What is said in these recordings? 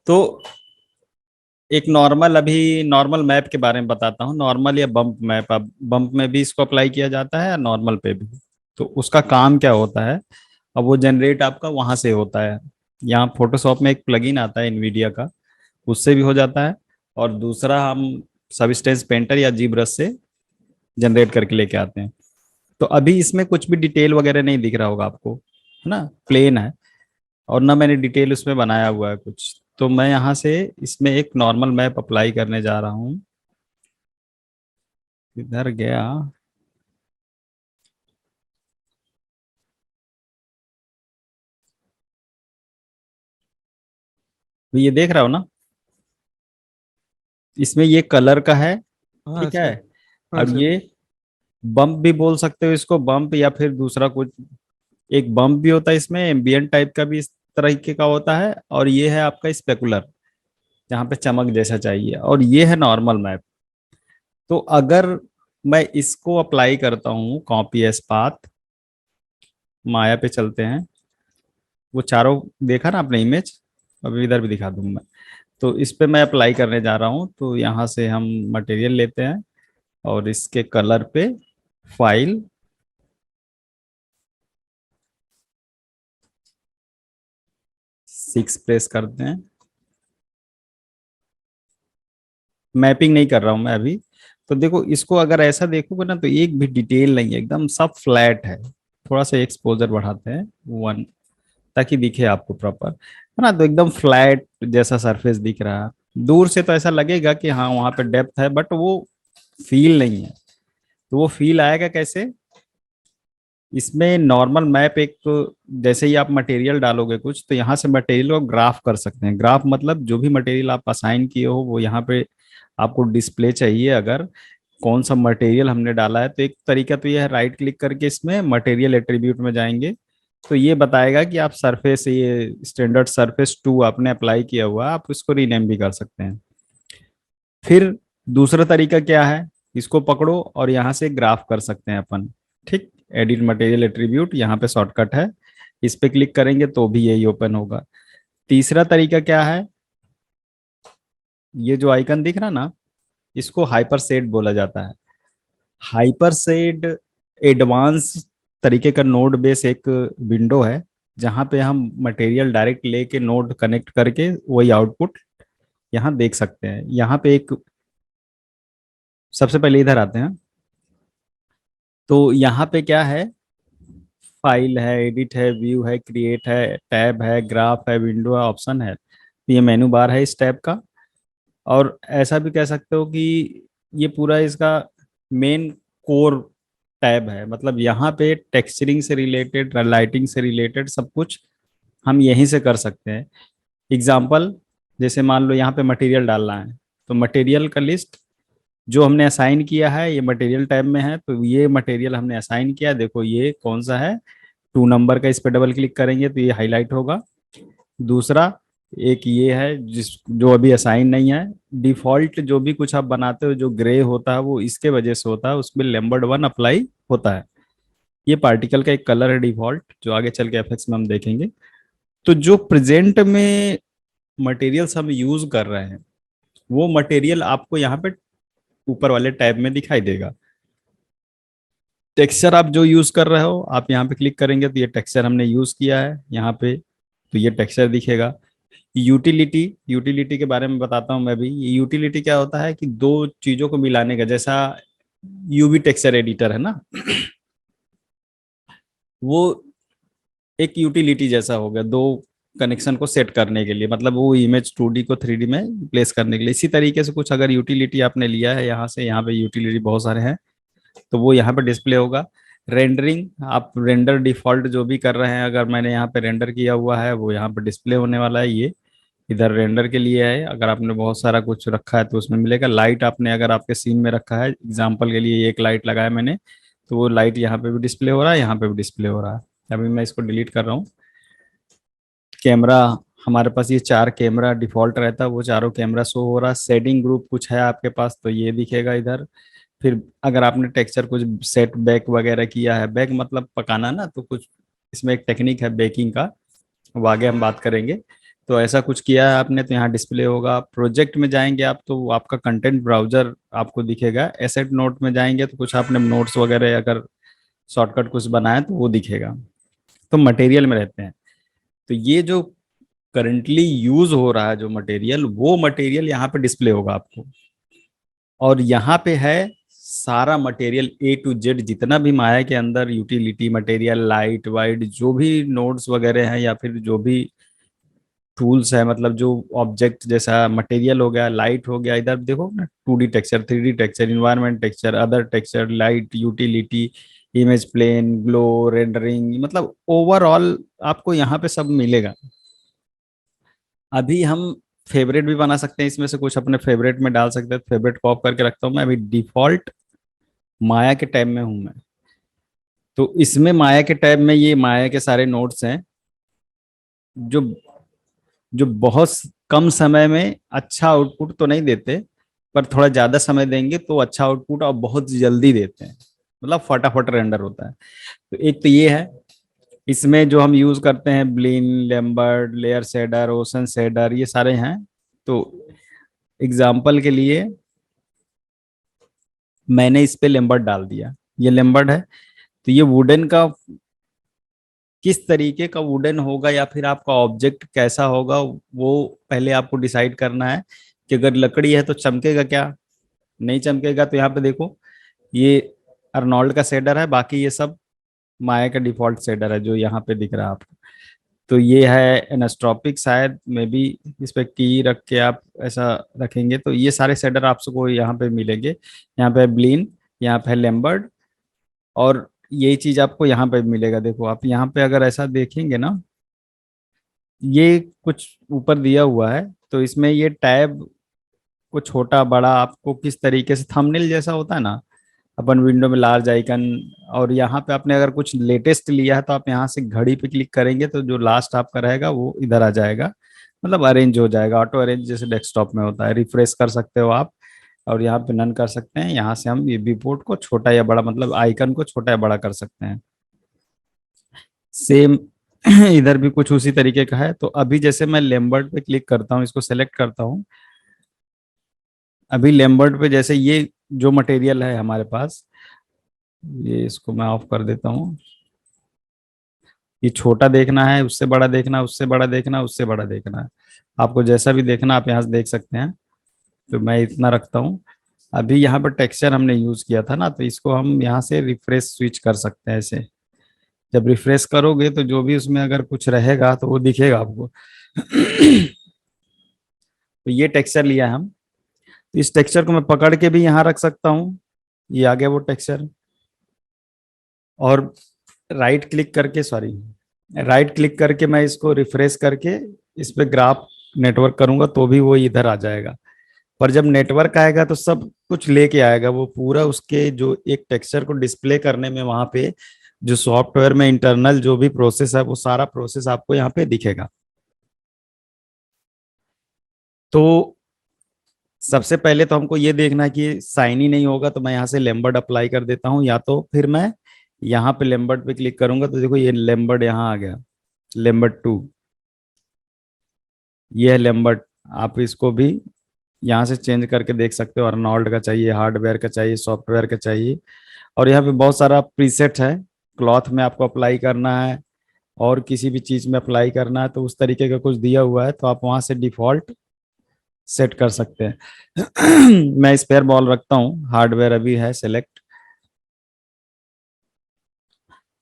तो एक नॉर्मल, अभी नॉर्मल मैप के बारे में बताता हूँ। नॉर्मल या बम्प मैप, अब बम्प में भी इसको अप्लाई किया जाता है, नॉर्मल पे भी। तो उसका काम क्या होता है? अब वो जनरेट आपका वहां से होता है। यहाँ फोटोशॉप में एक प्लगइन आता है इनवीडिया का, उससे भी हो जाता है। और दूसरा हम सबस्टेंस पेंटर या जी ब्रश से जनरेट करके लेके आते हैं। तो अभी इसमें कुछ भी डिटेल वगैरह नहीं दिख रहा होगा आपको, है ना, प्लेन है। और ना मैंने डिटेल उसमें बनाया हुआ है कुछ। तो मैं यहाँ से इसमें एक नॉर्मल मैप अप्लाई करने जा रहा हूँ। इधर गया। तो ये देख रहा हो ना, इसमें ये कलर का है। हाँ ठीक है। सर। हाँ अब सर। ये बम्प भी बोल सकते हो इसको, बम्प या फिर दूसरा कुछ। एक बम्प भी होता है इसमें, एम्बियंट टाइप का भी इस तरीके का होता है। और ये है आपका स्पेकुलर, जहाँ पे चमक जैसा चाहिए। और ये है नॉर्मल मैप। तो अगर मैं इसको अप्लाई करता हूँ, कॉपी एज पाथ, माया पे चलते हैं। वो चारों देखा ना आपने इमेज, अभी इधर भी दिखा दूंगा मैं। तो इस पे मैं अप्लाई करने जा रहा हूँ। तो यहाँ से हम मटेरियल लेते हैं और इसके कलर पे फाइल, 6 प्रेस करते हैं। मैपिंग नहीं कर रहा हूँ मैं अभी। तो देखो, इसको अगर ऐसा देखोगे ना, तो एक भी डिटेल नहीं है, एकदम सब फ्लैट है। थोड़ा सा एक्सपोजर बढ़ाते हैं 1, ताकि दिखे आपको प्रॉपर, है ना। तो एकदम फ्लैट जैसा सरफेस दिख रहा है। दूर से तो ऐसा लगेगा कि हाँ वहाँ पे डेप्थ है, बट वो फील नहीं है। तो वो फील आएगा कैसे? इसमें नॉर्मल मैप एक तो, जैसे ही आप मटेरियल डालोगे कुछ, तो यहाँ से मटेरियल को ग्राफ कर सकते हैं। ग्राफ मतलब जो भी मटेरियल आप असाइन किए हो वो यहाँ पे आपको डिस्प्ले चाहिए। अगर कौन सा मटेरियल हमने डाला है, तो एक तरीका तो ये है, राइट क्लिक करके इसमें मटेरियल एट्रीब्यूट में जाएंगे। तो ये बताएगा कि आप सरफेस, ये स्टैंडर्ड सरफेस 2 आपने अप्लाई किया हुआ है, आप उसको रीनेम भी कर सकते हैं। फिर दूसरा तरीका क्या है? इसको पकड़ो और यहाँ से ग्राफ कर सकते हैं अपन। ठीक, एडिट मटेरियल एट्रीब्यूट, यहाँ पे शॉर्टकट है। इस पे क्लिक करेंगे तो भी यही ओपन होगा। तीसरा तरीका क्या है? ये जो आइकन दिख रहा ना, इसको हाइपर सेड बोला जाता है। हाइपर सेड एडवांस तरीके का नोड बेस एक विंडो है, जहाँ पे हम मटेरियल डायरेक्ट लेके नोड कनेक्ट करके वही आउटपुट यहाँ देख सकते हैं। यहाँ पे एक, सबसे पहले इधर आते हैं। तो यहाँ पे क्या है? फाइल है, एडिट है, व्यू है, क्रिएट है, टैब है, ग्राफ है, विंडो है, ऑप्शन है। तो ये मेनू बार है इस टैब का। और ऐसा भी कह सकते हो कि ये पूरा इसका मेन कोर टैब है। मतलब यहाँ पे टेक्सचरिंग से रिलेटेड, लाइटिंग से रिलेटेड सब कुछ हम यहीं से कर सकते हैं। एग्जाम्पल, जैसे मान लो यहाँ पे मटेरियल डालना है, तो मटेरियल का लिस्ट जो हमने असाइन किया है ये मटेरियल टैब में है। तो ये मटेरियल हमने असाइन किया, देखो ये कौन सा है, 2 नंबर का। इस पर डबल क्लिक करेंगे तो ये हाईलाइट होगा। दूसरा एक ये है जिस जो अभी असाइन नहीं है। डिफॉल्ट जो भी कुछ आप बनाते हो जो ग्रे होता है, वो इसके वजह से होता है, उसमें लैम्बर्ट 1 अप्लाई होता है। ये पार्टिकल का एक कलर है डिफॉल्ट, जो आगे चल के एफएक्स में हम देखेंगे। तो जो प्रेजेंट में मटेरियल्स हम यूज कर रहे हैं, वो मटेरियल आपको यहाँ पे ऊपर वाले टैब में दिखाई देगा। टेक्सचर आप जो यूज कर रहे हो, आप यहाँ पे क्लिक करेंगे तो ये टेक्सचर हमने यूज किया है यहाँ पे, तो ये टेक्सचर दिखेगा। यूटिलिटी, यूटिलिटी के बारे में बताता हूँ मैं भी। ये यूटिलिटी क्या होता है कि दो चीजों को मिलाने का, जैसा यूवी टेक्सचर एडिटर है ना, वो एक यूटिलिटी जैसा हो गया, दो कनेक्शन को सेट करने के लिए, मतलब वो इमेज 2D को 3D में प्लेस करने के लिए। इसी तरीके से कुछ अगर यूटिलिटी आपने लिया है यहाँ से, यहाँ पे यूटिलिटी बहुत सारे हैं, तो वो यहाँ पे डिस्प्ले होगा। रेंडरिंग, आप रेंडर डिफॉल्ट जो भी कर रहे हैं, अगर मैंने यहाँ पे रेंडर किया हुआ है वो यहाँ पे डिस्प्ले होने वाला है। ये इधर रेंडर के लिए है। अगर आपने बहुत सारा कुछ रखा है तो उसमें मिलेगा। लाइट आपने अगर आपके सीन में रखा है, एग्जांपल के लिए एक लाइट लगाया मैंने, तो वो लाइट यहाँ पे भी डिस्प्ले हो रहा है, यहाँ पे भी डिस्प्ले हो रहा है। अभी मैं इसको डिलीट कर रहा हूँ। कैमरा, हमारे पास ये 4 कैमरा डिफॉल्ट रहता है, वो चारों कैमरा शो हो रहा है। शेडिंग ग्रुप कुछ है आपके पास तो ये दिखेगा इधर। फिर अगर आपने टेक्सचर कुछ सेट बैक वगैरह किया है, बैक मतलब पकाना ना, तो कुछ इसमें एक टेक्निक है बेकिंग का, वो आगे हम बात करेंगे। तो ऐसा कुछ किया है आपने तो यहाँ डिस्प्ले होगा। प्रोजेक्ट में जाएंगे आप तो आपका कंटेंट ब्राउजर आपको दिखेगा। एसेट नोट में जाएंगे तो कुछ आपने नोट्स वगैरह अगर शॉर्टकट कुछ बनाया तो वो दिखेगा। तो मटेरियल में रहते हैं। तो ये जो करंटली यूज हो रहा है जो मटेरियल, वो मटेरियल यहाँ पे डिस्प्ले होगा आपको। और यहाँ पे है सारा मटेरियल A to Z, जितना भी माया के अंदर यूटिलिटी मटेरियल, लाइट वाइट, जो भी नोड्स वगैरह हैं या फिर जो भी टूल्स है, मतलब जो ऑब्जेक्ट जैसा मटेरियल हो गया, लाइट हो गया, इधर देखो ना, 2D texture, 3D texture, environment texture, other texture, light, utility, image plane, glow, rendering, मतलब ओवरऑल आपको यहाँ पे सब मिलेगा। अभी हम फेवरेट भी बना सकते हैं, इसमें से कुछ अपने फेवरेट में डाल सकते हैं। फेवरेट कॉप करके रखता हूँ मैं। अभी डिफॉल्ट माया के टैब में हूँ मैं। तो इसमें माया के टैब में ये माया के सारे नोट्स हैं जो जो बहुत कम समय में अच्छा आउटपुट तो नहीं देते, पर थोड़ा ज्यादा समय देंगे तो अच्छा आउटपुट और बहुत जल्दी देते हैं, मतलब फटाफट रेंडर होता है। तो एक तो ये है। इसमें जो हम यूज करते हैं Blinn, Lambert, layer shader, ocean shader, ये सारे हैं। तो एग्जाम्पल के लिए मैंने इस पे लैम्बर्ट डाल दिया। ये लैम्बर्ट है। तो ये वुडन का किस तरीके का वुडन होगा या फिर आपका ऑब्जेक्ट कैसा होगा, वो पहले आपको डिसाइड करना है। कि अगर लकड़ी है तो चमकेगा क्या, नहीं चमकेगा। तो यहाँ पे देखो, ये अर्नोल्ड का शेडर है, बाकी ये सब माया का डिफॉल्ट शेडर है जो यहाँ पे दिख रहा है आपको। तो ये है एनास्ट्रॉपिक, शायद में भी इस पे की रख के आप ऐसा रखेंगे तो ये सारे शेडर आपको यहाँ पे मिलेंगे। यहाँ पे ब्लिन, यहाँ पे लैम्बर्ट, और यही चीज आपको यहाँ पे मिलेगा। देखो आप यहाँ पे अगर ऐसा देखेंगे ना, ये कुछ ऊपर दिया हुआ है। तो इसमें ये टैब को छोटा बड़ा आपको किस तरीके से, थंबनेल जैसा होता है ना, अपन विंडो में लार्ज आइकन, और यहाँ पे आपने अगर कुछ लेटेस्ट लिया है तो आप यहाँ से घड़ी पे क्लिक करेंगे तो जो लास्ट आपका रहेगा वो इधर आ जाएगा। मतलब अरेंज हो जाएगा, ऑटो अरेंज जैसे डेस्कटॉप में होता है। रिफ्रेश कर सकते हो आप, और यहाँ पे नन कर सकते हैं। यहाँ से हम ये विपोर्ट को छोटा या बड़ा, मतलब आइकन को छोटा या बड़ा कर सकते हैं। सेम इधर भी कुछ उसी तरीके का है। तो अभी जैसे मैं लेम्बर्ट पे क्लिक करता हूँ, इसको सेलेक्ट करता हूँ। अभी लेम्बर्ट पे जैसे ये जो मटेरियल है हमारे पास, ये इसको मैं ऑफ कर देता हूँ। ये छोटा देखना है, उससे बड़ा देखना है, उससे बड़ा देखना है, उससे बड़ा देखना है, आपको जैसा भी देखना आप यहाँ से देख सकते हैं। तो मैं इतना रखता हूँ। अभी यहाँ पर टेक्सचर हमने यूज किया था ना, तो इसको हम यहाँ से रिफ्रेश स्विच कर सकते हैं ऐसे। जब रिफ्रेश करोगे तो जो भी उसमें अगर कुछ रहेगा तो वो दिखेगा आपको। तो ये टेक्सचर लिया है हम। तो इस टेक्सचर को मैं पकड़ के भी यहाँ रख सकता हूँ। ये आ गया वो टेक्सचर। और राइट क्लिक करके, सॉरी, राइट क्लिक करके मैं इसको रिफ्रेश करके इस पे ग्राफ नेटवर्क करूंगा तो भी वो इधर आ जाएगा। पर जब नेटवर्क आएगा तो सब कुछ लेके आएगा वो पूरा, उसके जो एक टेक्सचर को डिस्प्ले करने में वहां पे जो सॉफ्टवेयर में इंटरनल जो भी प्रोसेस है वो सारा प्रोसेस आपको यहाँ पे दिखेगा। तो सबसे पहले तो हमको ये देखना है कि साइन ही नहीं होगा, तो मैं यहाँ से लेम्बर्ट अप्लाई कर देता हूँ, या तो फिर मैं यहाँ पे लेम्बर्ट पे क्लिक करूंगा तो देखो ये लेम्बर्ट यहाँ आ गया, लेम्बर्ट 2। ये है लेम्बर्ट। आप इसको भी यहाँ से चेंज करके देख सकते हो। अर्नोल्ड का चाहिए, हार्डवेयर का चाहिए, सॉफ्टवेयर का चाहिए। और यहाँ पे बहुत सारा प्रीसेट है। क्लॉथ में आपको अप्लाई करना है और किसी भी चीज में अप्लाई करना है तो उस तरीके का कुछ दिया हुआ है, तो आप वहां से डिफॉल्ट सेट कर सकते हैं। मैं स्पेयर बॉल रखता हूँ, हार्डवेयर अभी है सेलेक्ट।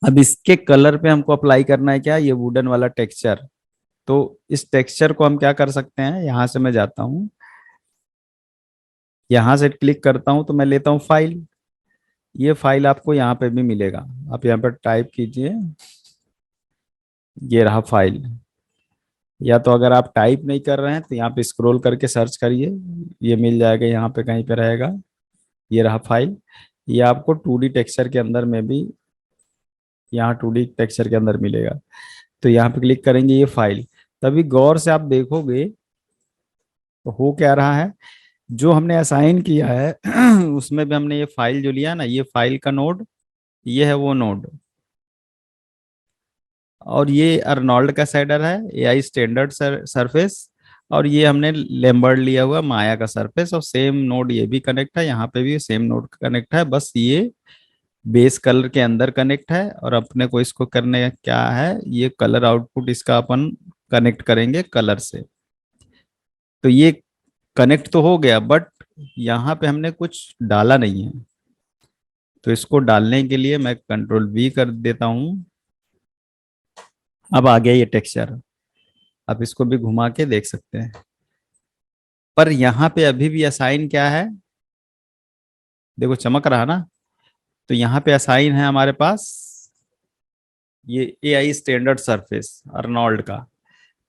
अब इसके कलर पे हमको अप्लाई करना है क्या, ये वुडन वाला टेक्सचर। तो इस टेक्सचर को हम क्या कर सकते हैं, यहाँ से मैं जाता हूँ, यहाँ से क्लिक करता हूँ तो मैं लेता हूँ फाइल। ये फाइल आपको यहाँ पे भी मिलेगा। आप यहाँ पर टाइप कीजिए, ये रहा फाइल। या तो अगर आप टाइप नहीं कर रहे हैं तो यहाँ पे स्क्रॉल करके सर्च करिए, ये मिल जाएगा, यहाँ पे कहीं पे रहेगा। ये रहा फाइल। ये आपको 2D टेक्सचर के अंदर में भी, यहाँ 2D टेक्सचर के अंदर मिलेगा। तो यहाँ पे क्लिक करेंगे, ये फाइल। तभी गौर से आप देखोगे तो हो क्या रहा है, जो हमने असाइन किया है उसमें भी हमने ये फाइल जो लिया ना, ये फाइल का नोड, ये है वो नोड। और ये अर्नोल्ड का शेडर है, एआई स्टैंडर्ड सरफेस। और ये हमने लेम्बर्ट लिया हुआ माया का सरफेस, और सेम नोड ये भी कनेक्ट है, यहाँ पे भी सेम नोड कनेक्ट है, बस ये बेस कलर के अंदर कनेक्ट है। और अपने को इसको करने का क्या है, ये कलर आउटपुट इसका अपन कनेक्ट करेंगे कलर से। तो ये कनेक्ट तो हो गया, बट यहाँ पे हमने कुछ डाला नहीं है। तो इसको डालने के लिए मैं कंट्रोल वी कर देता हूँ। अब आ गया ये टेक्सचर। आप इसको भी घुमा के देख सकते हैं। पर यहाँ पे अभी भी असाइन क्या है, देखो चमक रहा ना। तो यहाँ पे असाइन है हमारे पास ये एआई स्टैंडर्ड सरफेस अर्नोल्ड का।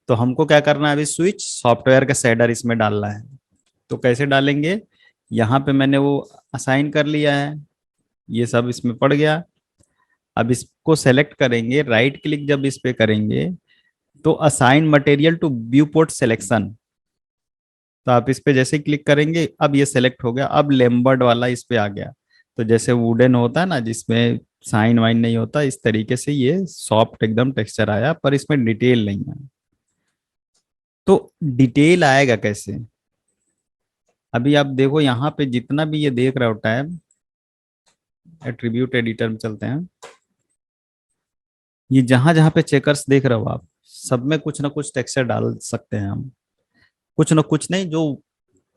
तो हमको क्या करना है, अभी स्विच सॉफ्टवेयर का शेडर इसमें डालना है। तो कैसे डालेंगे, यहाँ पे मैंने वो असाइन कर लिया है, ये सब इसमें पड़ गया। अब इसको सेलेक्ट करेंगे, राइट क्लिक जब इस पे करेंगे तो assign material to viewport selection. तो आप इस पे जैसे क्लिक करेंगे, अब ये सेलेक्ट हो गया। अब लेम्बर्ड वाला इस पे आ गया। तो जैसे वुडन होता है ना, जिसमें साइन वाइन नहीं होता, इस तरीके से ये सॉफ्ट एकदम टेक्सचर आया, पर इसमें डिटेल नहीं है। तो डिटेल आएगा कैसे, अभी आप देखो यहाँ पे जितना भी ये देख रहे हो टैब, एट्रीब्यूट एडिटर में चलते हैं। ये जहां जहां पे चेकर्स देख रहे हो आप, सब में कुछ ना कुछ टेक्सचर डाल सकते हैं हम। कुछ ना कुछ नहीं, जो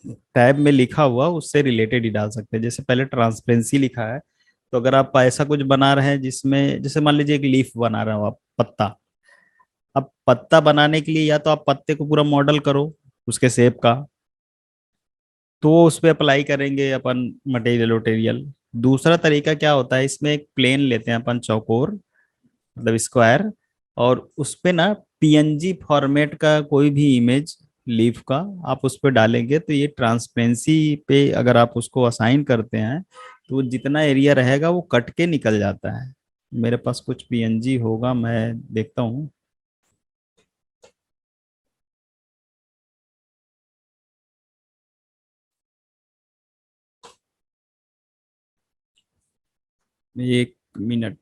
टैब में लिखा हुआ उससे रिलेटेड ही डाल सकते हैं। जैसे पहले ट्रांसपेरेंसी लिखा है, तो अगर आप ऐसा कुछ बना रहे हैं जिसमें, जैसे मान लीजिए एक लीफ बना रहे हो आप, पत्ता। अब पत्ता बनाने के लिए या तो आप पत्ते को पूरा मॉडल करो उसके शेप का, तो वो उस पर अप्लाई करेंगे अपन मटेरियल वटेरियल। दूसरा तरीका क्या होता है, इसमें एक प्लेन लेते हैं अपन चौकोर, मतलब स्क्वायर, और उस पे ना पीएनजी फॉर्मेट का कोई भी इमेज लीफ का आप उस पे डालेंगे, तो ये ट्रांसपेरेंसी पे अगर आप उसको असाइन करते हैं तो वो जितना एरिया रहेगा वो कट के निकल जाता है। मेरे पास कुछ पीएनजी होगा, मैं देखता हूँ। एक मिनट।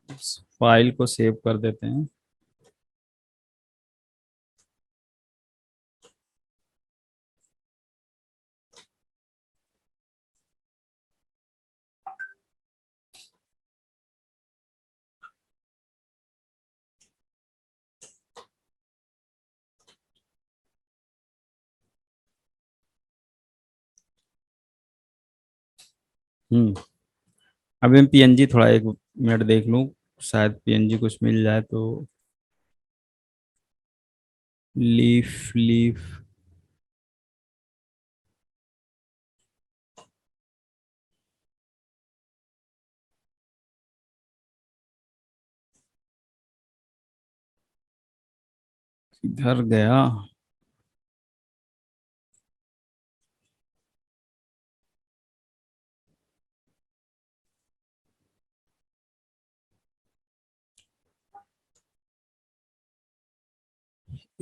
इस फाइल को सेव कर देते हैं। हम्म। अभी मैं पीएनजी थोड़ा एक मिनट देख लूँ, शायद पीएनजी कुछ मिल जाए तो। लीफ लीफ इधर गया।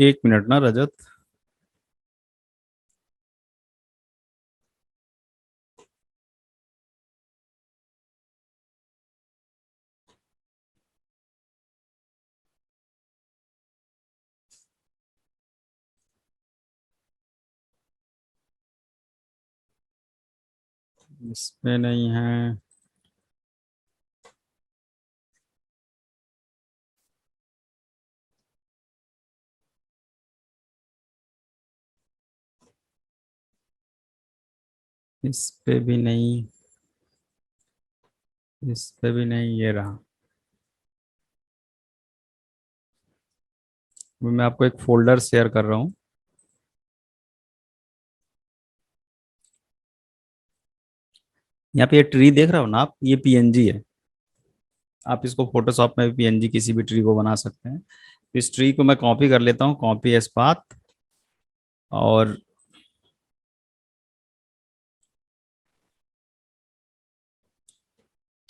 एक मिनट ना रजत। इसमें नहीं है। इस पे भी नहीं। इस पे भी नहीं, ये रहा। मैं आपको एक फोल्डर शेयर कर रहा हूँ। यहाँ पे ये ट्री देख रहे हो ना आप, ये पीएनजी है। आप इसको फोटोशॉप में भी पीएनजी किसी भी ट्री को बना सकते हैं। इस ट्री को मैं कॉपी कर लेता हूँ, कॉपी एज पाथ। और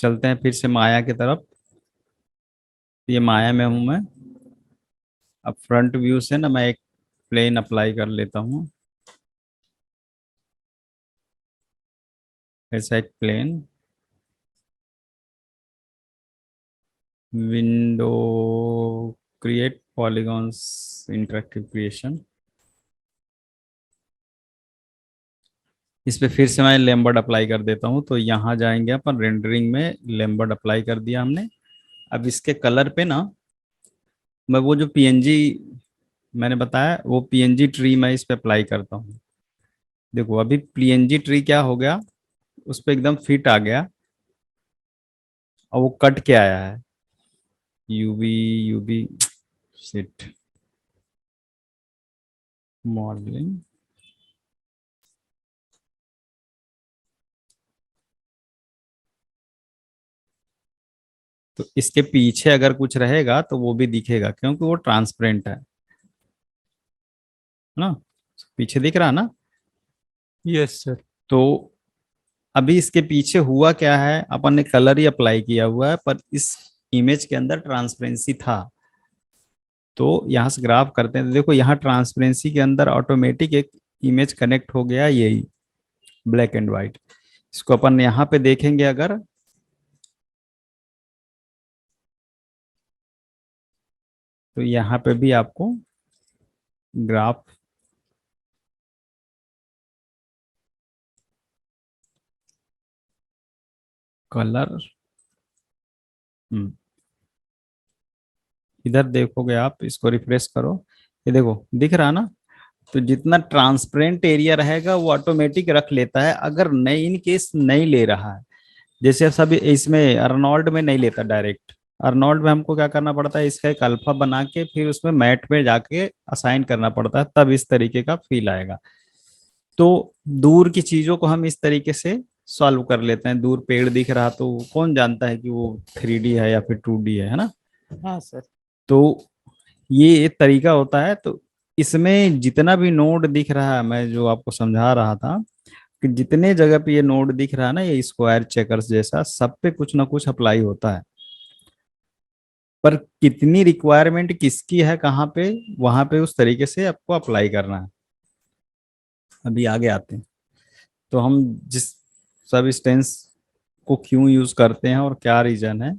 चलते हैं फिर से माया की तरफ। ये माया में हूं मैं। अब फ्रंट व्यू से ना मैं एक प्लेन अप्लाई कर लेता हूँ। ऐसा एक plane. Window, create polygons, interactive creation. इस पे फिर से मैं लैम्बर्ट अप्लाई कर देता हूँ। तो यहाँ जाएंगे अपन, रेंडरिंग में लैम्बर्ट अप्लाई कर दिया हमने। अब इसके कलर पे ना मैं वो जो पीएनजी मैंने बताया, वो पीएनजी ट्री मैं इस पे अप्लाई करता हूँ। देखो अभी पीएनजी ट्री क्या हो गया, उस पे एकदम फिट आ गया। और वो कट के आया है। UV, UV, shit, modelling. तो इसके पीछे अगर कुछ रहेगा तो वो भी दिखेगा, क्योंकि वो ट्रांसपेरेंट है ना। पीछे दिख रहा ना। Yes sir. तो अभी इसके पीछे हुआ क्या है, अपन ने कलर ही अप्लाई किया हुआ है, पर इस इमेज के अंदर ट्रांसपेरेंसी था। तो यहाँ से ग्राफ करते हैं, तो देखो यहाँ ट्रांसपेरेंसी के अंदर ऑटोमेटिक एक इमेज कनेक्ट हो गया, यही ब्लैक एंड व्हाइट। इसको अपन यहाँ पे देखेंगे अगर, तो यहाँ पे भी आपको ग्राफ, कलर, इधर देखोगे आप, इसको रिफ्रेश करो। ये देखो दिख रहा ना। तो जितना ट्रांसपेरेंट एरिया रहेगा वो ऑटोमेटिक रख लेता है, अगर नहीं इन केस नहीं ले रहा है। जैसे सब इसमें अर्नोल्ड में नहीं लेता डायरेक्ट। अर्नोल्ड में हमको क्या करना पड़ता है, इसका एक अल्फा बना के फिर उसमें मैट में जाके असाइन करना पड़ता है, तब इस तरीके का फील आएगा। तो दूर की चीजों को हम इस तरीके से सॉल्व कर लेते हैं। दूर पेड़ दिख रहा तो कौन जानता है कि वो 3D है या फिर 2D है ना। हाँ सर। तो ये एक तरीका होता है। तो इसमें जितना भी नोड दिख रहा है, मैं जो आपको समझा रहा था कि जितने जगह पे ये नोड दिख रहा है ना, ये स्क्वायर चेकर्स जैसा, सब पे कुछ ना कुछ अप्लाई होता है। पर कितनी रिक्वायरमेंट किसकी है कहाँ पे, वहां पे उस तरीके से आपको अप्लाई करना है। अभी आगे आते हैं। तो हम जिस सब इंस्टेंस को क्यों यूज करते हैं और क्या रीजन है,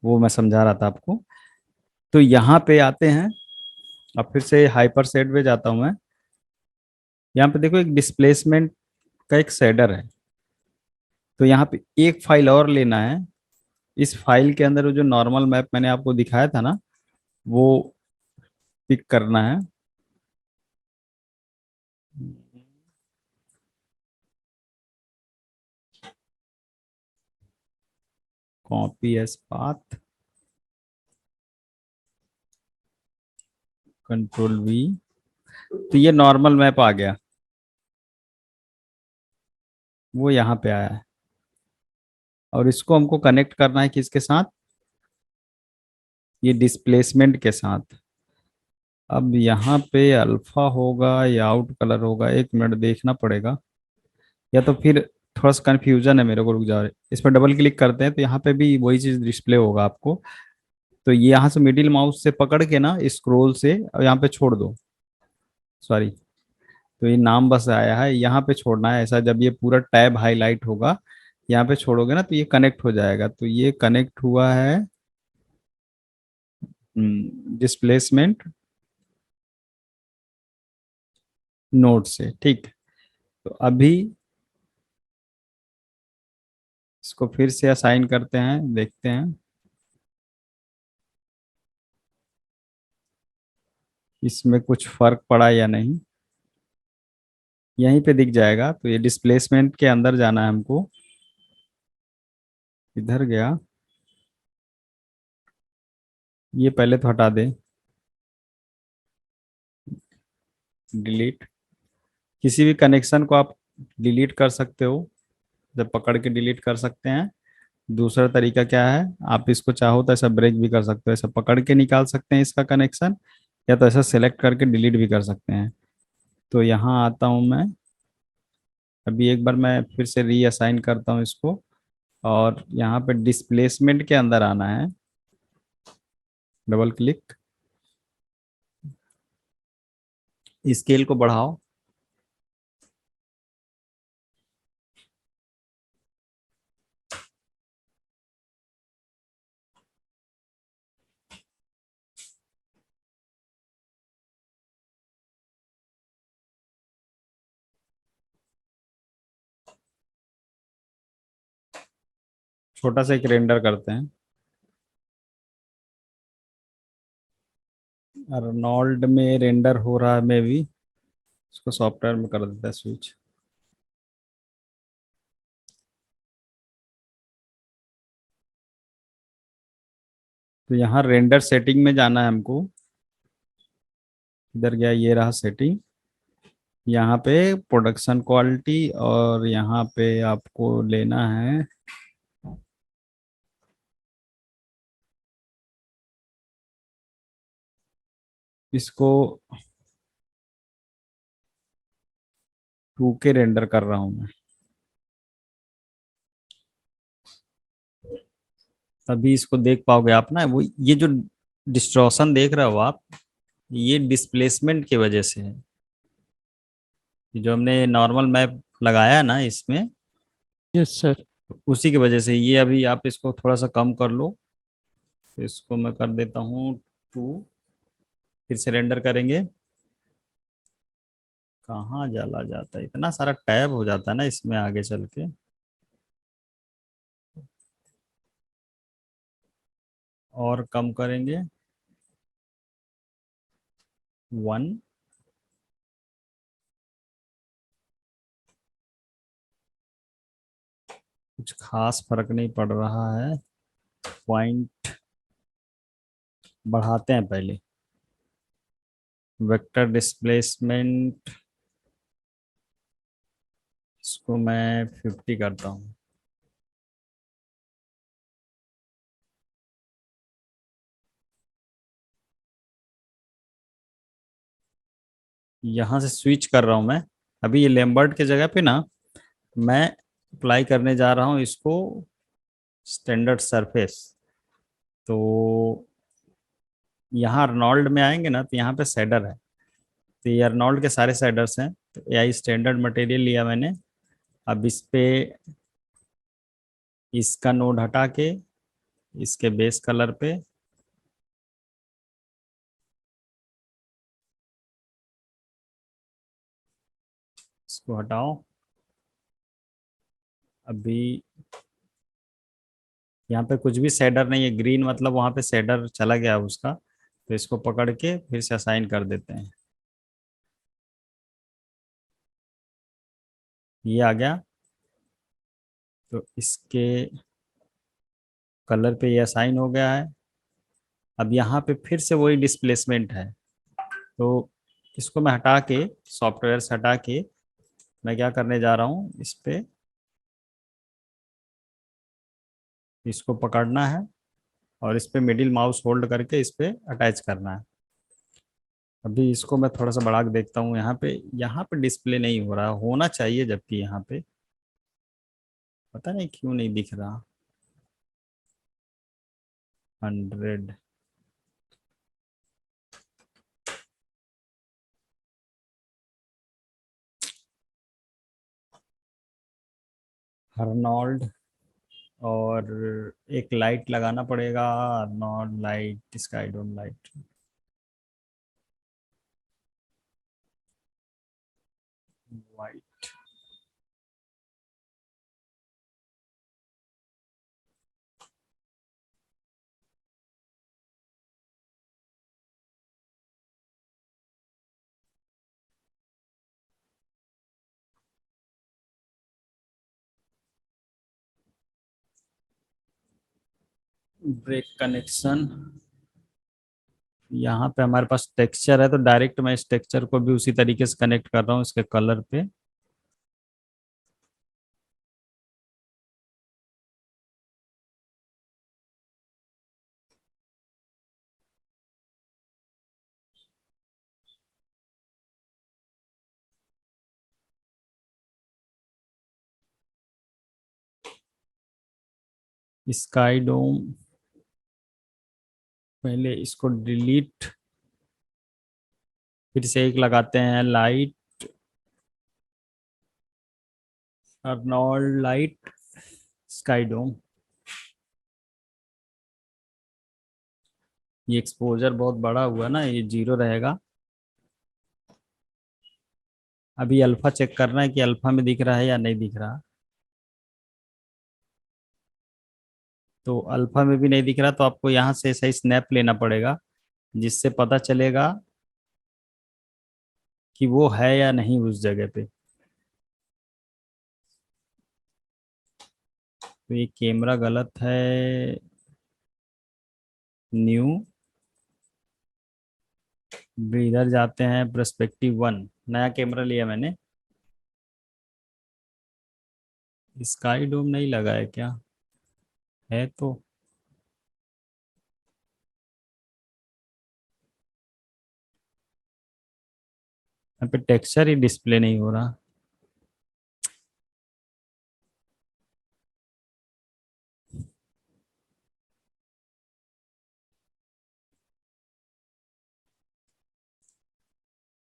वो मैं समझा रहा था आपको। तो यहाँ पे आते हैं। अब फिर से हाइपर सेट पे जाता हूँ मैं। यहाँ पे देखो एक डिस्प्लेसमेंट का एक शेडर है। तो यहाँ पे एक फाइल और लेना है। इस फाइल के अंदर वो जो नॉर्मल मैप मैंने आपको दिखाया था ना, वो पिक करना है। Copy as path, control V. तो ये नॉर्मल मैप आ गया, वो यहाँ पे आया है। और इसको हमको कनेक्ट करना है किसके साथ, ये डिस्प्लेसमेंट के साथ। अब यहाँ पे अल्फा होगा या आउट कलर होगा, एक मिनट देखना पड़ेगा। या तो फिर थोड़ा सा कंफ्यूजन है मेरे को, रुक जा रहे। इस पर डबल क्लिक करते हैं तो यहाँ पे भी वही चीज डिस्प्ले होगा आपको। तो ये यहाँ से मिडिल माउस से पकड़ के ना स्क्रॉल से और यहाँ पे छोड़ दो। सॉरी। तो ये नाम बस आया है, यहाँ पे छोड़ना है ऐसा। जब ये पूरा टैब हाईलाइट होगा, यहाँ पे छोड़ोगे ना तो ये कनेक्ट हो जाएगा। तो ये कनेक्ट हुआ है डिस्प्लेसमेंट नोड से, ठीक। तो अभी इसको फिर से असाइन करते हैं, देखते हैं इसमें कुछ फर्क पड़ा या नहीं। यहीं पे दिख जाएगा। तो ये डिस्प्लेसमेंट के अंदर जाना है हमको। इधर गया, ये पहले तो हटा दे, डिलीट। किसी भी कनेक्शन को आप डिलीट कर सकते हो, जब पकड़ के डिलीट कर सकते हैं। दूसरा तरीका क्या है, आप इसको चाहो तो ऐसा ब्रेक भी कर सकते हो, ऐसा पकड़ के निकाल सकते हैं इसका कनेक्शन। या तो ऐसा सेलेक्ट करके डिलीट भी कर सकते हैं। तो यहाँ आता हूँ मैं। अभी एक बार मैं फिर से रीअसाइन करता हूँ इसको। और यहाँ पे डिस्प्लेसमेंट के अंदर आना है, डबल क्लिक, स्केल को बढ़ाओ। छोटा सा एक रेंडर करते हैं। अर्नोल्ड में रेंडर हो रहा है मे भी, इसको सॉफ्टवेयर में कर देता है स्विच। तो यहाँ रेंडर सेटिंग में जाना है हमको। इधर गया, ये रहा सेटिंग। यहाँ पे प्रोडक्शन क्वालिटी, और यहाँ पे आपको लेना है इसको, 2K रेंडर कर रहा हूँ मैं। तभी इसको देख पाओगे आप ना, वो ये जो डिस्ट्रॉशन देख रहे हो आप, ये डिस्प्लेसमेंट की वजह से है। ये जो हमने नॉर्मल मैप लगाया है ना इसमें, यस सर। उसी की वजह से ये। अभी आप इसको थोड़ा सा कम कर लो, तो इसको मैं कर देता हूँ 2। फिर से रेंडर करेंगे। कहाँ चला जाता है, इतना सारा टैब हो जाता है ना इसमें आगे चल के। और कम करेंगे 1। कुछ खास फर्क नहीं पड़ रहा है। पॉइंट बढ़ाते हैं पहले। वेक्टर डिस्प्लेसमेंट, इसको मैं 50 करता हूँ। यहाँ से स्विच कर रहा हूँ मैं। अभी ये लैम्बर्ट की जगह पे ना, मैं अप्लाई करने जा रहा हूँ इसको स्टैंडर्ड सरफेस। तो यहाँ अर्नोल्ड में आएंगे ना, तो यहाँ पे शेडर है। तो ये अर्नोल्ड के सारे शेडर्स हैं। तो एआई स्टैंडर्ड मटेरियल लिया मैंने। अब इस पे इसका नोड हटा के, इसके बेस कलर पे इसको हटाओ। अभी यहाँ पे कुछ भी शेडर नहीं है, ग्रीन मतलब वहाँ पे शेडर चला गया उसका। तो इसको पकड़ के फिर से असाइन कर देते हैं। ये आ गया। तो इसके कलर पे ये असाइन हो गया है। अब यहाँ पे फिर से वही डिस्प्लेसमेंट है। तो इसको मैं हटा के, सॉफ्टवेयर से हटा के, मैं क्या करने जा रहा हूँ, इस पे इसको पकड़ना है, और इस पे मिडिल माउस होल्ड करके इस पे अटैच करना है। अभी इसको मैं थोड़ा सा बढ़ा के देखता हूँ। यहाँ पे डिस्प्ले नहीं हो रहा, होना चाहिए, जबकि यहाँ पे पता नहीं क्यों नहीं दिख रहा। 100। हर्नोल्ड, और एक लाइट लगाना पड़ेगा। हर्नोल्ड light, sky dome light, white. Break connection. यहाँ पे हमारे पास टेक्सचर है, तो डायरेक्ट मैं इस टेक्सचर को भी उसी तरीके से कनेक्ट कर रहा हूँ इसके कलर पे। स्काई डोम, पहले इसको डिलीट, फिर से एक लगाते हैं लाइट, अर्नोल्ड लाइट, स्काई डोम। ये एक्सपोजर बहुत बड़ा हुआ ना, ये 0 रहेगा। अभी अल्फा चेक करना है कि अल्फा में दिख रहा है या नहीं दिख रहा। तो अल्फा में भी नहीं दिख रहा, तो आपको यहाँ से सही स्नैप लेना पड़ेगा, जिससे पता चलेगा कि वो है या नहीं उस जगह पे। तो ये कैमरा गलत है। न्यू, इधर जाते हैं पर्सपेक्टिव 1, नया कैमरा लिया मैंने। स्काई डोम नहीं लगा है क्या? है तो। यहाँ पे टेक्सचर ही डिस्प्ले नहीं हो रहा।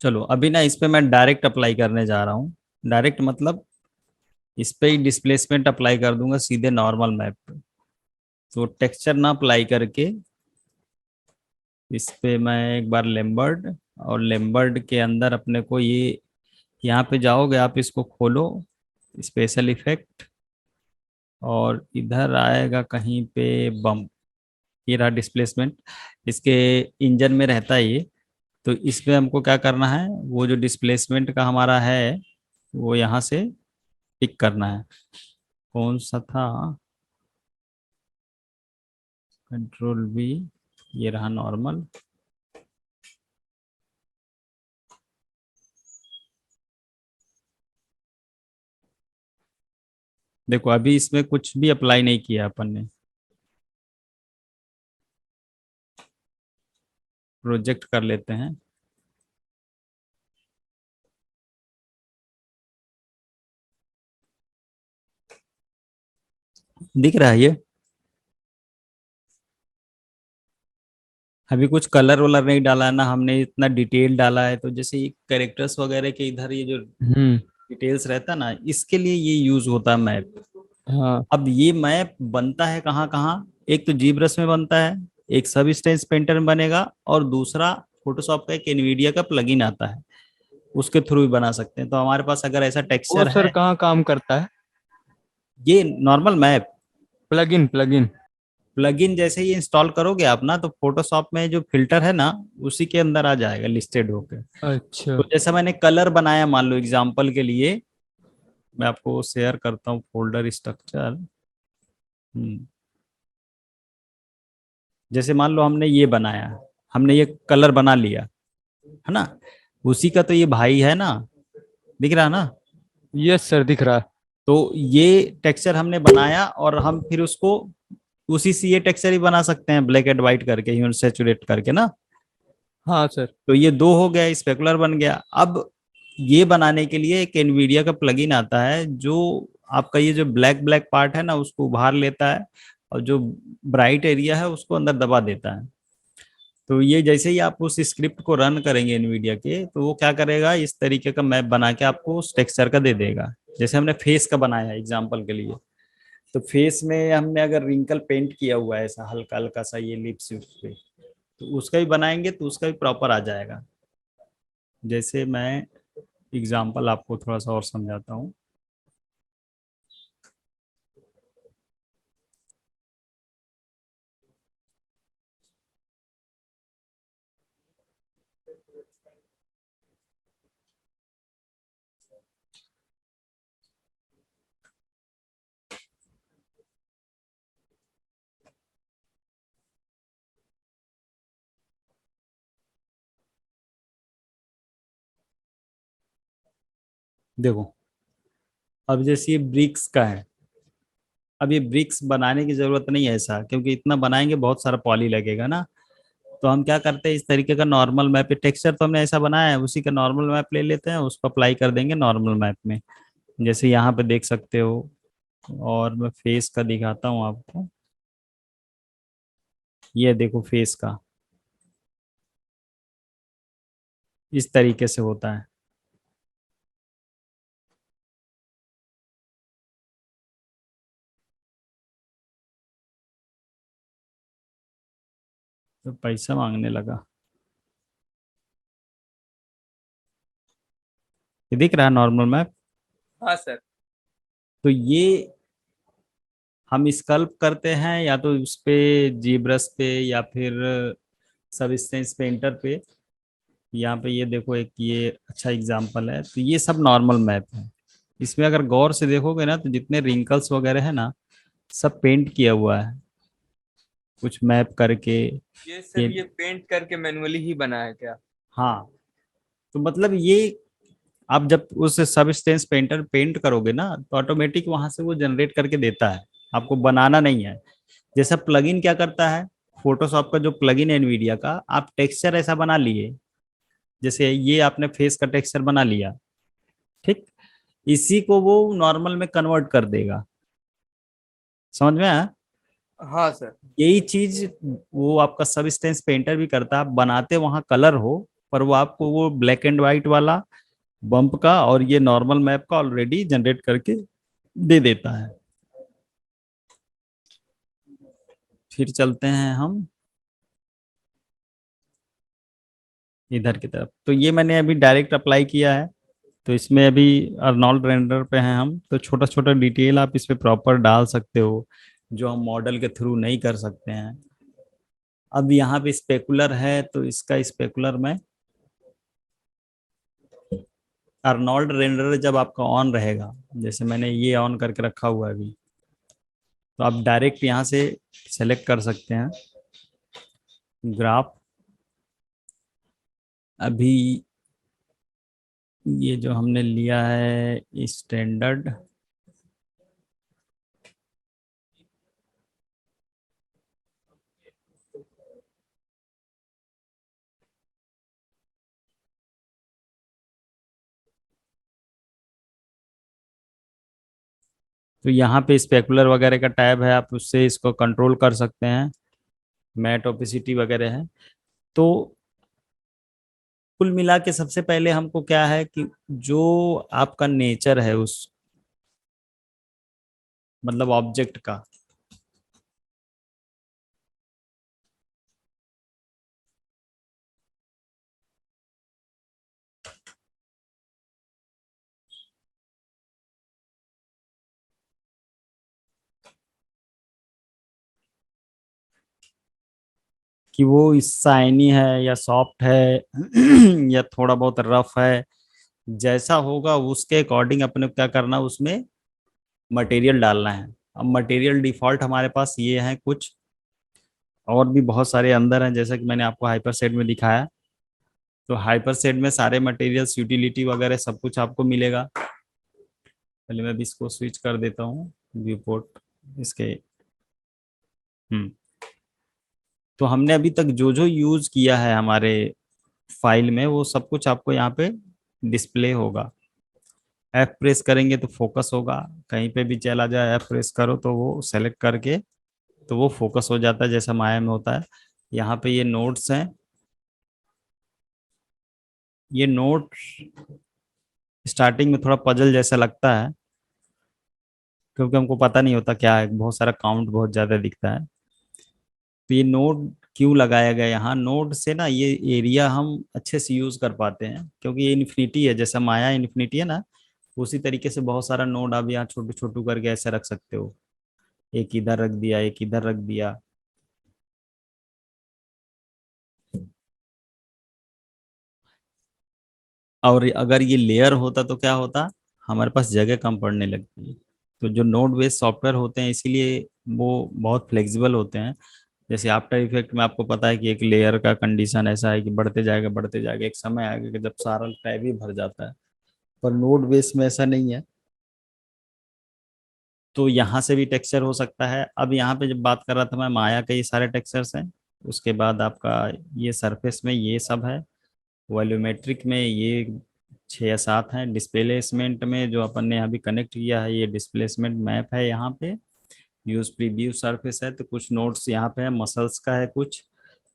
चलो अभी ना इस पे मैं डायरेक्ट अप्लाई करने जा रहा हूँ। डायरेक्ट मतलब इस पे ही डिस्प्लेसमेंट अप्लाई कर दूंगा सीधे नॉर्मल मैप पे। तो टेक्सचर ना अप्लाई करके इस पे मैं एक बार लेम्बर्ड, और लेम्बर्ड के अंदर अपने को ये, यहाँ पे जाओगे आप, इसको खोलो, स्पेशल इफेक्ट, और इधर आएगा कहीं पे बम। ये रहा डिस्प्लेसमेंट, इसके इंजन में रहता है ये। तो इसमें हमको क्या करना है, वो जो डिस्प्लेसमेंट का हमारा है वो यहाँ से पिक करना है। कौन सा था? कंट्रोल V, ये रहा नॉर्मल। देखो अभी इसमें कुछ भी अप्लाई नहीं किया अपन ने। प्रोजेक्ट कर लेते हैं। दिख रहा है ये? अभी कुछ कलर वलर नहीं डाला है ना हमने, इतना डिटेल डाला है। तो जैसे ये कैरेक्टर्स वगैरह के इधर ये जो हम्म। डिटेल्स रहता है ना, इसके लिए ये यूज होता है मैप। हाँ अब ये मैप बनता है कहाँ कहाँ? एक तो जी ब्रश में बनता है, एक सब स्टेंस पेंटर में बनेगा, और दूसरा फोटोशॉप का एक एनवीडिया का प्लगइन आता है, उसके थ्रू भी बना सकते हैं। तो हमारे पास अगर ऐसा वो टेक्सचर सर है, कहाँ काम करता है? ये normal map plugin plugin. Plugin जैसे ही इंस्टॉल करोगे आप ना, तो फोटोशॉप में जो फिल्टर है ना, उसी के अंदर आ जाएगा लिस्टेड होके। अच्छा। तो जैसा मैंने कलर बनाया, मान लो एग्जांपल के लिए, मैं आपको शेयर करता हूँ फोल्डर स्ट्रक्चर। जैसे मान लो हमने ये बनाया, हमने ये कलर बना लिया, है ना? उसी का तो ये भाई है ना, दिख रहा ना? यस सर, दिख रहा है। तो ये टेक्सचर हमने बनाया, और हम फिर उसको उसी से ये टेक्सचर ही बना सकते हैं, ब्लैक एंड व्हाइट करके, ह्यूमन सैचुरेट करके ना। हाँ सर। तो ये दो हो गया, स्पेकुलर बन गया। अब ये बनाने के लिए एक एनवीडिया का प्लगइन आता है, जो आपका ये जो ब्लैक ब्लैक पार्ट है ना, उसको उभार लेता है, और जो ब्राइट एरिया है उसको अंदर दबा देता है। तो ये जैसे ही आप उस स्क्रिप्ट को रन करेंगे एनवीडिया के, तो वो क्या करेगा, इस तरीके का मैप बना के आपको उस टेक्सचर का दे देगा। जैसे हमने फेस का बनाया एग्जाम्पल के लिए, तो फेस में हमने अगर रिंकल पेंट किया हुआ है ऐसा हल्का हल्का सा, ये लिप्स उस पे, तो उसका भी बनाएंगे तो उसका भी प्रॉपर आ जाएगा। जैसे मैं एग्जाम्पल आपको थोड़ा सा और समझाता हूँ। देखो अब जैसे ये ब्रिक्स का है, अब ये ब्रिक्स बनाने की जरूरत नहीं है ऐसा, क्योंकि इतना बनाएंगे बहुत सारा पॉली लगेगा ना। तो हम क्या करते हैं, इस तरीके का नॉर्मल मैप, टेक्सचर तो हमने ऐसा बनाया है, उसी का नॉर्मल मैप ले लेते हैं, उसको अप्लाई कर देंगे नॉर्मल मैप में, जैसे यहाँ पे देख सकते हो। और मैं फेस का दिखाता हूँ आपको। ये देखो फेस का इस तरीके से होता है। तो पैसा मांगने लगा। ये दिख रहा है नॉर्मल मैप। हाँ सर। तो ये हम स्कल्प करते हैं या तो उस पे जी ब्रश पे या फिर सबस्टेंस पेंटर पे। यहाँ पे ये देखो एक ये अच्छा एग्जांपल है। तो ये सब नॉर्मल मैप है। इसमें अगर गौर से देखोगे ना तो जितने रिंकल्स वगैरह है ना सब पेंट किया हुआ है कुछ मैप करके। ये सर ये ये पेंट करके मैनुअली ही बना है क्या? हाँ। तो मतलब ये आप जब उस सबस्टेंस पेंटर पेंट करोगे ना तो ऑटोमेटिक वहां से वो जनरेट करके देता है। आपको बनाना नहीं है। जैसा प्लगइन क्या करता है, फोटोशॉप का जो प्लगइन है एनवीडिया का, आप टेक्सचर ऐसा बना लिए। जैसे ये आपने फेस का टेक्सचर बना लिया, ठीक, इसी को वो नॉर्मल में कन्वर्ट कर देगा। समझ में आया? हाँ सर। यही चीज वो आपका सबस्टेंस पेंटर भी करता है। आप बनाते वहां कलर हो, पर वो आपको वो ब्लैक एंड व्हाइट वाला बम्प का और ये नॉर्मल मैप का ऑलरेडी जनरेट करके दे देता है। फिर चलते हैं हम इधर की तरफ। तो ये मैंने अभी डायरेक्ट अप्लाई किया है। तो इसमें अभी अर्नोल्ड रेंडर पे हैं हम, तो छोटा छोटा डिटेल आप इस पे प्रॉपर डाल सकते हो जो हम मॉडल के थ्रू नहीं कर सकते हैं। अब यहाँ पे स्पेकुलर है तो इसका स्पेकुलर में अर्नोल्ड रेंडर जब आपका ऑन रहेगा, जैसे मैंने ये ऑन करके रखा हुआ है अभी, तो आप डायरेक्ट यहाँ से सेलेक्ट कर सकते हैं ग्राफ। अभी ये जो हमने लिया है स्टैंडर्ड, तो यहाँ पे स्पेकुलर वगैरह का टैब है, आप उससे इसको कंट्रोल कर सकते हैं। मैट ओपेसिटी वगैरह है। तो कुल मिला के सबसे पहले हमको क्या है कि जो आपका नेचर है उस मतलब ऑब्जेक्ट का, कि वो शाइनी है या सॉफ्ट है या थोड़ा बहुत रफ है, जैसा होगा उसके अकॉर्डिंग अपने को क्या करना, उसमें मटेरियल डालना है। अब मटेरियल डिफॉल्ट हमारे पास ये है कुछ, और भी बहुत सारे अंदर हैं जैसा कि मैंने आपको हाइपर सेट में दिखाया। तो हाइपर सेट में सारे मटेरियल्स यूटिलिटी वगैरह सब कुछ आपको मिलेगा। पहले मैं भी इसको स्विच कर देता हूँ व्यू पोर्ट इसके। हम्म। तो हमने अभी तक जो जो यूज किया है हमारे फाइल में वो सब कुछ आपको यहाँ पे डिस्प्ले होगा। एफ प्रेस करेंगे तो फोकस होगा। कहीं पे भी चला जाए एफ प्रेस करो तो वो सेलेक्ट करके तो वो फोकस हो जाता है जैसा माया में होता है। यहाँ पे ये नोट्स हैं। ये नोट स्टार्टिंग में थोड़ा पजल जैसा लगता है क्योंकि हमको पता नहीं होता क्या है, बहुत सारा काउंट बहुत ज्यादा दिखता है। तो ये नोड क्यों लगाया गया यहाँ, नोड से ना ये एरिया हम अच्छे से यूज कर पाते हैं क्योंकि ये इन्फिनिटी है, जैसा माया इन्फिनिटी है ना, उसी तरीके से बहुत सारा नोड आप यहाँ छोटू छोटू करके ऐसे रख सकते हो। एक इधर रख दिया, एक इधर रख दिया। और अगर ये लेयर होता तो क्या होता, हमारे पास जगह कम पड़ने लगती है। तो जो नोड बेस्ड सॉफ्टवेयर होते हैं इसीलिए वो बहुत फ्लेक्सिबल होते हैं। जैसे आफ्टर इफेक्ट में आपको पता है कि एक लेयर का कंडीशन ऐसा है कि बढ़ते जाएगा, एक समय आएगा कि जब सारा टैब ही भर जाता है। पर नोड बेस में ऐसा नहीं है। तो यहाँ से भी टेक्सचर हो सकता है। अब यहाँ पे जब बात कर रहा था मैं, माया के ये सारे टेक्सचर्स हैं। उसके बाद आपका ये सरफेस में ये सब है। वॉल्यूमेट्रिक में ये 6 या 7 हैं। डिस्प्लेसमेंट में जो अपन ने अभी कनेक्ट किया है ये डिस्प्लेसमेंट मैप है यहाँ पे। यूज प्रीव्यू सरफेस है, तो कुछ नोट्स यहाँ पे है, मसल्स का है कुछ।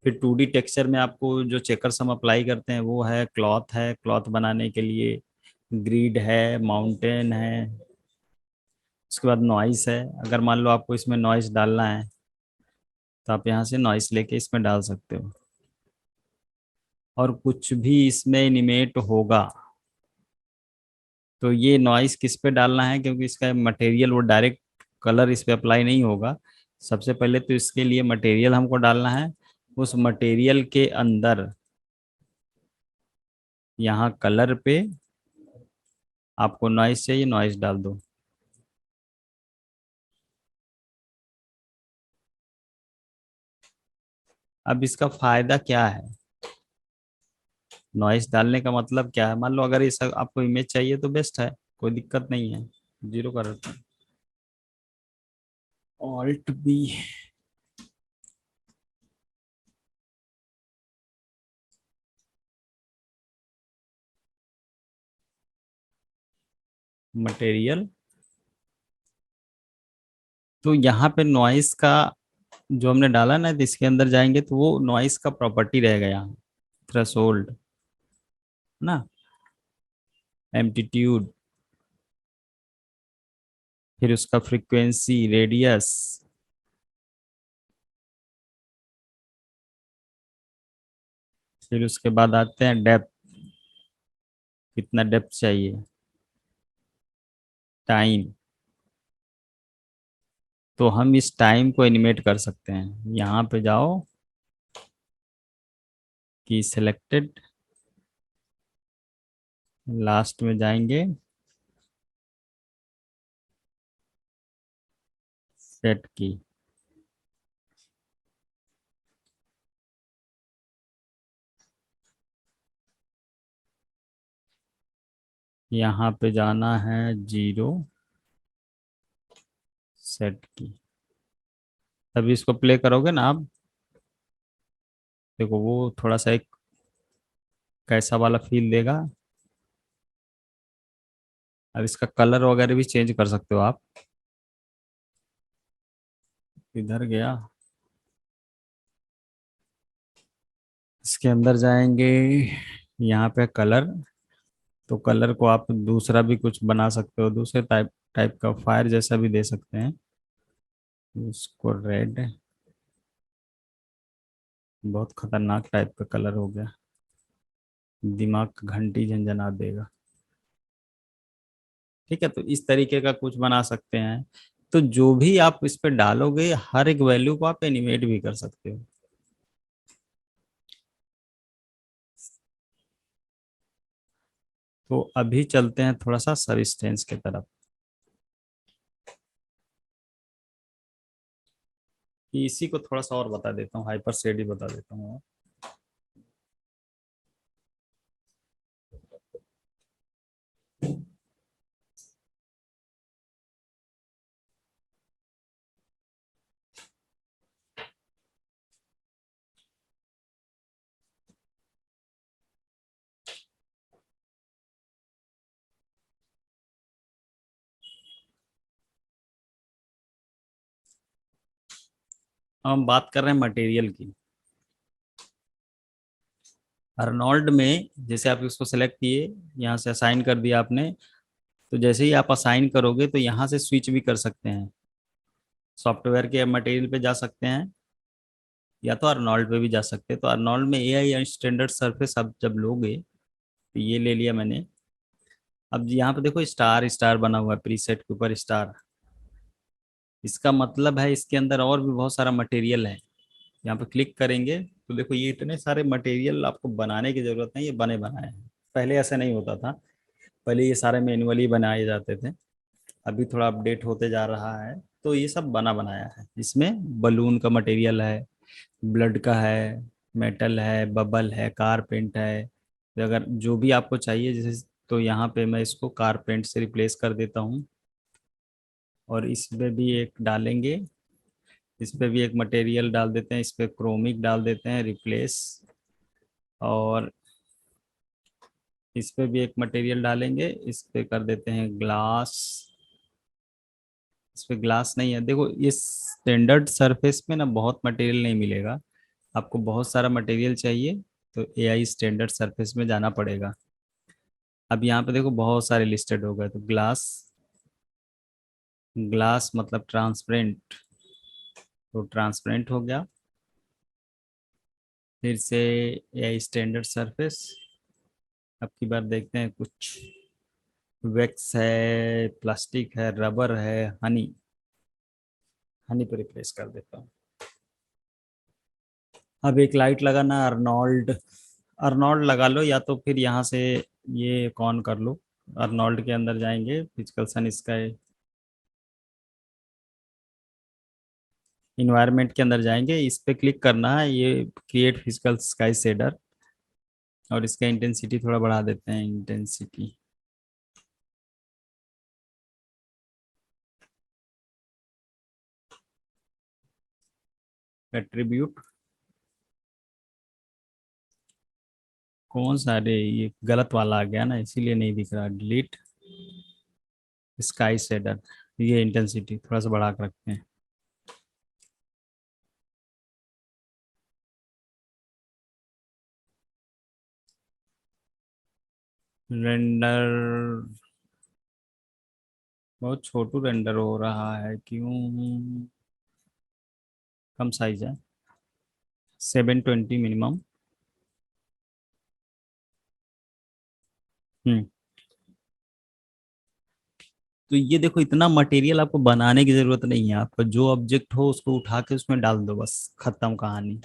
फिर 2D टेक्सचर में आपको जो चेकर्स हम अप्लाई करते हैं वो है क्लॉथ बनाने के लिए। ग्रिड है, माउंटेन है। उसके बाद नॉइस है, अगर मान लो आपको इसमें नॉइस डालना है तो आप यहाँ से नॉइस लेके इसमें डाल सकते हो। और कुछ भी इसमें एनिमेट होगा तो ये नॉइस किस पे डालना है, क्योंकि इसका मटेरियल वो डायरेक्ट कलर इस पे अप्लाई नहीं होगा। सबसे पहले तो इसके लिए मटेरियल हमको डालना है। उस मटेरियल के अंदर यहाँ कलर पे आपको नॉइस चाहिए, नॉइस डाल दो। अब इसका फायदा क्या है, नॉइस डालने का मतलब क्या है? मान लो अगर इस आपको इमेज चाहिए तो बेस्ट है, कोई दिक्कत नहीं है। जीरो कर देते हैं, ऑल्ट बी। मटेरियल, तो यहाँ पे नॉइस का जो हमने डाला ना, तो इसके अंदर जाएंगे तो वो नॉइस का प्रॉपर्टी रहेगा यहाँ, थ्रेशोल्ड ना, एम्पलीट्यूड, फिर उसका फ्रीक्वेंसी, रेडियस, फिर उसके बाद आते हैं डेप्थ, कितना डेप्थ चाहिए, टाइम। तो हम इस टाइम को एनिमेट कर सकते हैं। यहाँ पे जाओ कि सिलेक्टेड, लास्ट में जाएंगे, सेट की। यहाँ पे जाना है जीरो, सेट की। तभी इसको प्ले करोगे ना आप, देखो वो थोड़ा सा एक कैसा वाला फील देगा। अब इसका कलर वगैरह भी चेंज कर सकते हो आप। इधर गया, इसके अंदर जाएंगे, यहाँ पे कलर। तो कलर को आप दूसरा भी कुछ बना सकते हो, दूसरे टाइप टाइप का फायर जैसा भी दे सकते हैं। उसको रेड, बहुत खतरनाक टाइप का कलर हो गया, दिमाग का घंटी झंझना देगा। ठीक है, तो इस तरीके का कुछ बना सकते हैं। तो जो भी आप इस पे डालोगे हर एक वैल्यू को आप एनिमेट भी कर सकते हो। तो अभी चलते हैं थोड़ा सा सबस्टेंस की तरफ, कि इसी को थोड़ा सा और बता देता हूँ, हाइपर शेड ही बता देता हूँ। अब हम बात कर रहे हैं मटेरियल की। अर्नोल्ड में जैसे आप इसको सेलेक्ट किए, यहाँ से असाइन कर दिया आपने, तो जैसे ही आप असाइन करोगे तो यहाँ से स्विच भी कर सकते हैं, सॉफ्टवेयर के मटेरियल पे जा सकते हैं या तो अर्नोल्ड पे भी जा सकते हैं। तो अर्नोल्ड में एआई स्टैंडर्ड सरफेस आप जब लोगे, तो ये ले लिया मैंने। अब यहाँ पे देखो स्टार स्टार बना हुआ है, प्रीसेट के ऊपर स्टार। इसका मतलब है इसके अंदर और भी बहुत सारा मटेरियल है। यहाँ पे क्लिक करेंगे तो देखो ये इतने सारे मटेरियल आपको बनाने की जरूरत नहीं, ये बने बनाए हैं। पहले ऐसा नहीं होता था, पहले ये सारे मैनुअली बनाए जाते थे। अभी थोड़ा अपडेट होते जा रहा है, तो ये सब बना बनाया है। इसमें बलून का मटेरियल है, ब्लड का है, मेटल है, बबल है, कार पेंट है। तो अगर जो भी आपको चाहिए जैसे, तो यहाँ पे मैं इसको कार पेंट से रिप्लेस कर देता हूँ। और इसमें भी एक डालेंगे, इस पे भी एक मटेरियल डाल देते हैं, इस पे क्रोमिक डाल देते हैं रिप्लेस। और इस पे भी एक मटेरियल डालेंगे, इस पे कर देते हैं ग्लास, इस पे ग्लास नहीं है। देखो ये स्टैंडर्ड सरफेस में ना बहुत मटेरियल नहीं मिलेगा, आपको बहुत सारा मटेरियल चाहिए, तो एआई स्टैंडर्ड सरफेस में जाना पड़ेगा। अब यहाँ पे देखो बहुत सारे लिस्टेड हो गए, तो ग्लास, ग्लास मतलब ट्रांसपेरेंट, तो ट्रांसपेरेंट हो गया। फिर से एआई स्टैंडर्ड सरफेस, अब की बार देखते हैं कुछ, वैक्स है, प्लास्टिक है, रबर है, हनी, हनी पे रिप्लेस कर देता हूँ। अब एक लाइट लगाना, अर्नोल्ड, अर्नोल्ड लगा लो, या तो फिर यहाँ से ये कौन कर लो, अर्नोल्ड के अंदर जाएंगे, फिजिकल सन स्काई, इन्वायरमेंट के अंदर जाएंगे, इस पे क्लिक करना है, ये क्रिएट फिजिकल स्काई शेडर, और इसका इंटेंसिटी थोड़ा बढ़ा देते हैं, इंटेंसिटी, एट्रीब्यूट, कौन सा, अरे ये गलत वाला आ गया ना, इसीलिए नहीं दिख रहा, डिलीट, स्काई शेडर, ये इंटेंसिटी थोड़ा सा बढ़ा कर रखते हैं। रेंडर, बहुत छोटू रेंडर हो रहा है क्यों, कम साइज है, 720 मिनिमम। हम्म। तो ये देखो इतना मटेरियल आपको बनाने की जरूरत नहीं है, आपका जो ऑब्जेक्ट हो उसको उठा के उसमें डाल दो, बस खत्म कहानी।